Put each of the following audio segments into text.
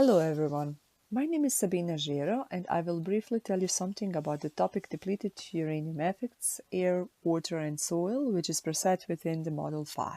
Hello everyone. My name is Sabina Gero and I will briefly tell you something about the topic depleted uranium effects, air, water and soil, which is preset within the Model 5.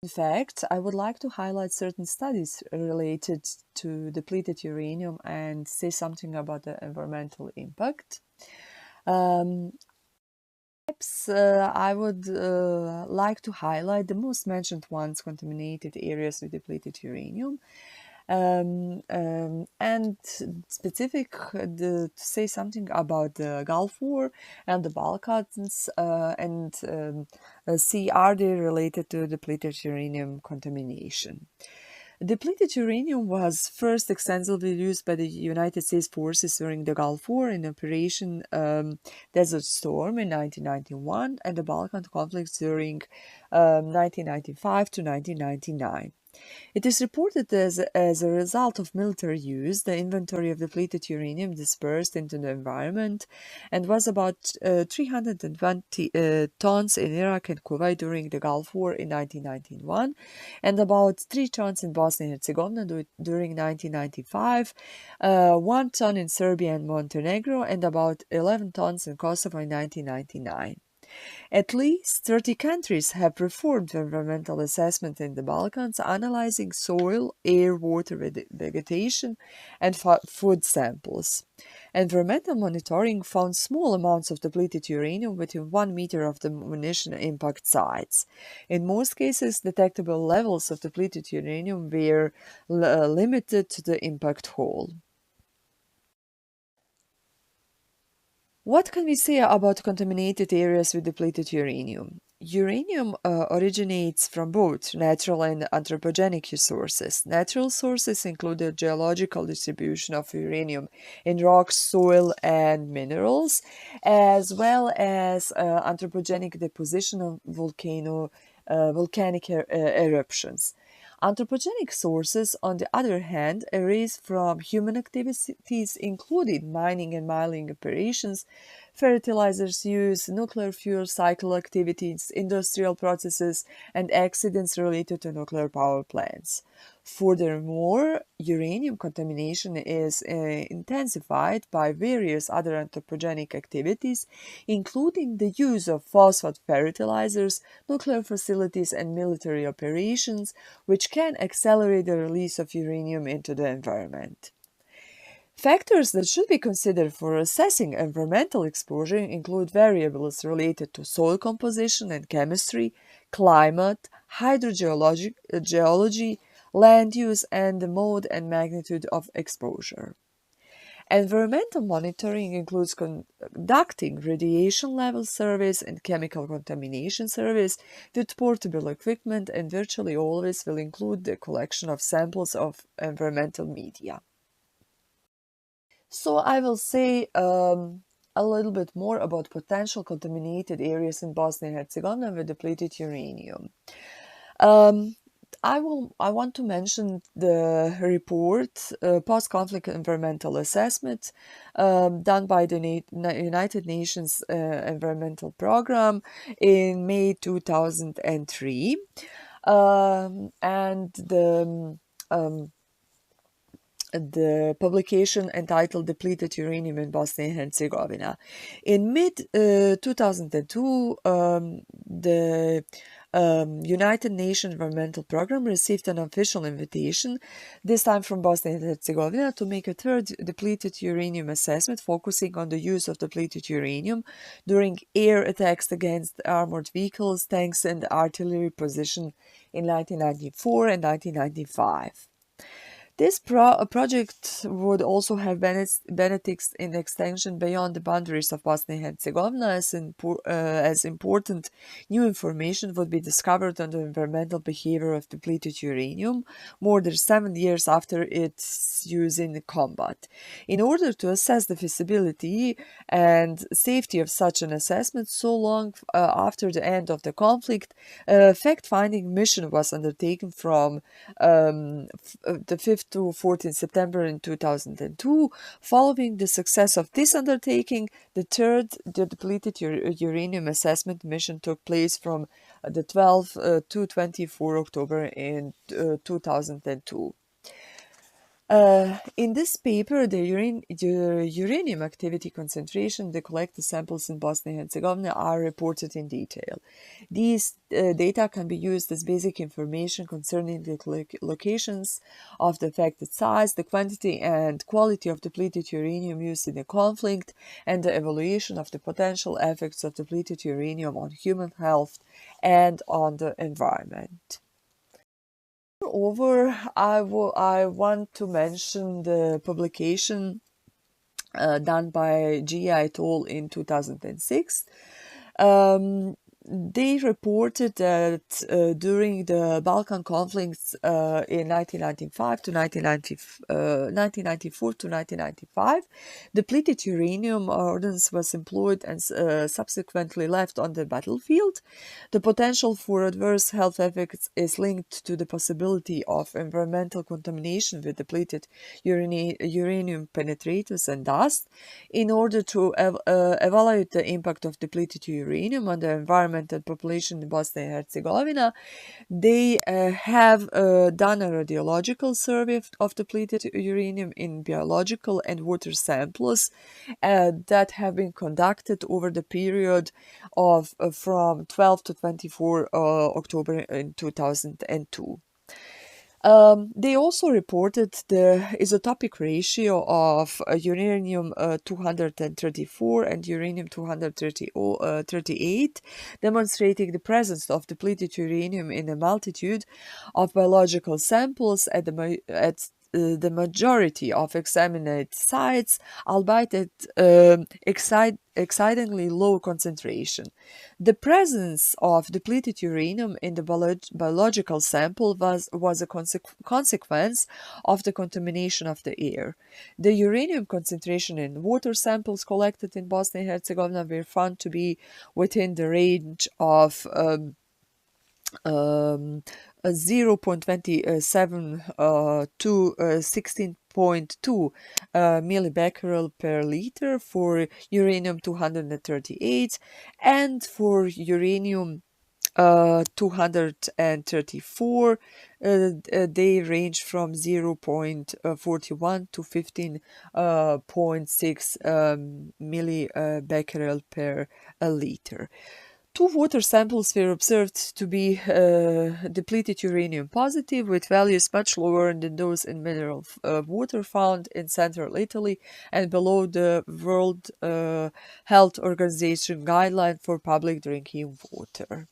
In fact, I would like to highlight certain studies related to depleted uranium and say something about the environmental impact. Perhaps I would like to highlight the most mentioned ones, contaminated areas with depleted uranium. And specific to say something about the Gulf War and the Balkans see are they related to depleted uranium contamination. Depleted uranium was first extensively used by the United States forces during the Gulf War in Operation Desert Storm in 1991 and the Balkan conflicts during 1995 to 1999. It is reported as a result of military use, the inventory of depleted uranium dispersed into the environment and was about 320 tons in Iraq and Kuwait during the Gulf War in 1991 and about 3 tons in Bosnia and Herzegovina during 1995, 1 ton in Serbia and Montenegro, and about 11 tons in Kosovo in 1999. At least 30 countries have performed environmental assessment in the Balkans, analyzing soil, air, water, vegetation, and food samples. Environmental monitoring found small amounts of depleted uranium within 1 meter of the munition impact sites. In most cases, detectable levels of depleted uranium were limited to the impact hole. What can we say about contaminated areas with depleted uranium? Uranium originates from both natural and anthropogenic sources. Natural sources include the geological distribution of uranium in rocks, soil, and minerals, as well as anthropogenic deposition of volcanic eruptions. Anthropogenic sources, on the other hand, arise from human activities, including mining and mining operations, fertilizers use, nuclear fuel cycle activities, industrial processes, and accidents related to nuclear power plants. Furthermore, uranium contamination is intensified by various other anthropogenic activities, including the use of phosphate fertilizers, nuclear facilities, and military operations, which can accelerate the release of uranium into the environment. Factors that should be considered for assessing environmental exposure include variables related to soil composition and chemistry, climate, hydrogeology, land use, and the mode and magnitude of exposure. Environmental monitoring includes conducting radiation level surveys and chemical contamination surveys with portable equipment and virtually always will include the collection of samples of environmental media. So I will say a little bit more about potential contaminated areas in Bosnia and Herzegovina with depleted uranium. Um, I want to mention the report, Post-Conflict Environmental Assessment, done by the United Nations Environmental Program in May 2003. And the publication entitled Depleted Uranium in Bosnia and Herzegovina. In mid 2002, the United Nations Environmental Program received an official invitation, this time from Bosnia and Herzegovina, to make a third depleted uranium assessment focusing on the use of depleted uranium during air attacks against armored vehicles, tanks, and artillery position in 1994 and 1995. This project would also have benefits in extension beyond the boundaries of Bosnia and Herzegovina, as important new information would be discovered on the environmental behavior of depleted uranium more than 7 years after its use in combat. In order to assess the feasibility and safety of such an assessment so long after the end of the conflict, a fact-finding mission was undertaken from the 5th to 14 September in 2002. Following the success of this undertaking, the third depleted uranium assessment mission took place from the 12th to 24 October in 2002. In this paper, the uranium activity concentration, the collected samples in Bosnia and Herzegovina are reported in detail. These data can be used as basic information concerning the locations of the affected sites, the quantity and quality of depleted uranium used in the conflict, and the evaluation of the potential effects of depleted uranium on human health and on the environment. Moreover, I want to mention the publication done by Gia et al. In 2006. They reported that during the Balkan conflicts in 1994 to 1995, depleted uranium ordnance was employed and subsequently left on the battlefield. The potential for adverse health effects is linked to the possibility of environmental contamination with depleted uranium penetrators and dust. In order to evaluate the impact of depleted uranium on the environment and population in Bosnia and Herzegovina, they have done a radiological survey of depleted uranium in biological and water samples that have been conducted over the period of from 12 to 24 October in 2002. They also reported the isotopic ratio of uranium 234 and uranium 238, demonstrating the presence of depleted uranium in a multitude of biological samples at the majority of examined sites, albeit at excitingly low concentration. The presence of depleted uranium in the biological sample was a consequence of the contamination of the air. The uranium concentration in water samples collected in Bosnia and Herzegovina were found to be within the range of 0.27 to 16.2 millibecquerel per liter for uranium 238, and for uranium 234, they range from 0.41 to 15.6 millibecquerel per liter. Two water samples were observed to be depleted uranium positive, with values much lower than those in mineral water found in central Italy and below the World Health Organization guideline for public drinking water.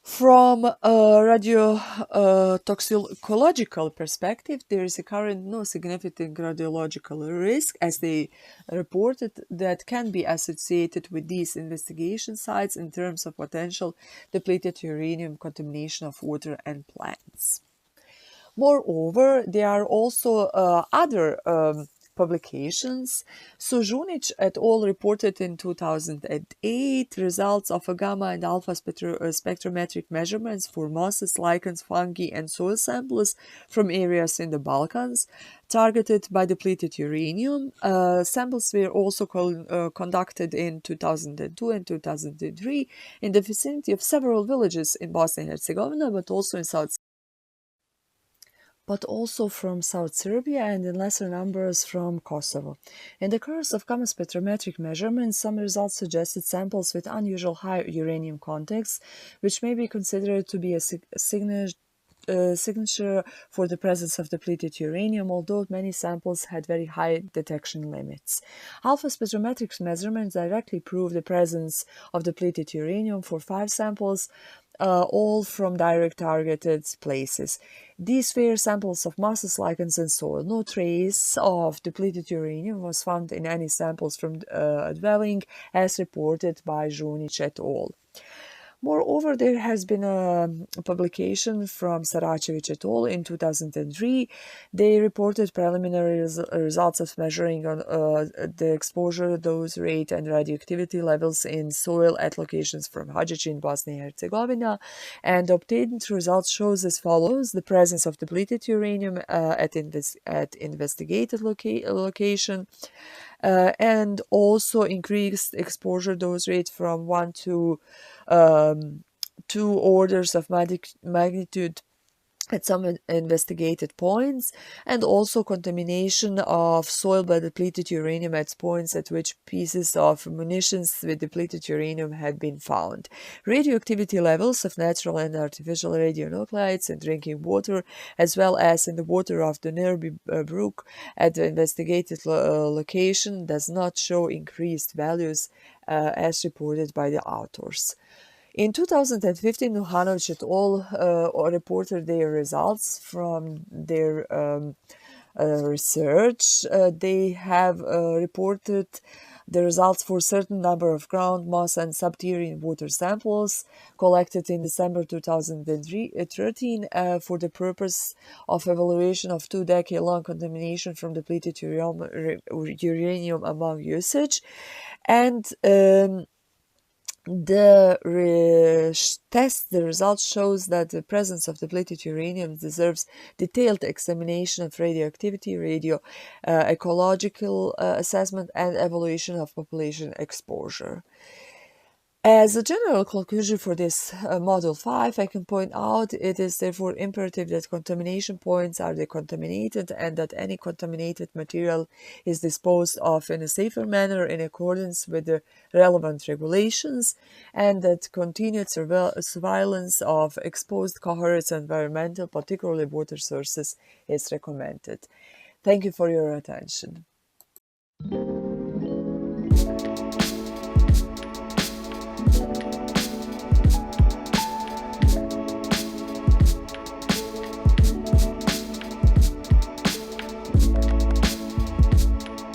From a radiotoxicological perspective, there is a current no significant radiological risk, as they reported, that can be associated with these investigation sites in terms of potential depleted uranium contamination of water and plants. Moreover, there are also other publications. Sojunic et al. Reported in 2008 results of a gamma and alpha spectrometric measurements for mosses, lichens, fungi, and soil samples from areas in the Balkans targeted by depleted uranium. Samples were also conducted in 2002 and 2003 in the vicinity of several villages in Bosnia and Herzegovina, but also from South Serbia and in lesser numbers from Kosovo. In the course of gamma spectrometric measurements, some results suggested samples with unusual high uranium contents, which may be considered to be a signature for the presence of depleted uranium, although many samples had very high detection limits. Alpha spectrometric measurements directly prove the presence of depleted uranium for 5 samples, all from direct targeted places. These were samples of mosses, lichens, and soil. No trace of depleted uranium was found in any samples from a dwelling, as reported by Žunić et al. Moreover, there has been a publication from Saracevic et al. In 2003. They reported preliminary results of measuring on the exposure, dose rate, and radioactivity levels in soil at locations from Hadžić in Bosnia and Herzegovina, and obtained results shows as follows: the presence of depleted uranium at investigated location, and also increased exposure dose rate from 1 to 2 orders of magnitude at some investigated points, and also contamination of soil by depleted uranium at points at which pieces of munitions with depleted uranium had been found. Radioactivity levels of natural and artificial radionuclides in drinking water, as well as in the water of the Nirby Brook at the investigated location, does not show increased values as reported by the authors. In 2015, Nuhanovic et al. Reported their results from their research. They have reported the results for a certain number of ground mass and subterranean water samples collected in December 2013 for the purpose of evaluation of 2-decade-long contamination from depleted uranium among usage. And the results shows that the presence of depleted uranium deserves detailed examination of radioactivity, ecological assessment, and evaluation of population exposure. As a general conclusion for this Module 5, I can point out it is therefore imperative that contamination points are decontaminated and that any contaminated material is disposed of in a safer manner in accordance with the relevant regulations, and that continued surveillance of exposed cohorts and environmental, particularly water sources, is recommended. Thank you for your attention.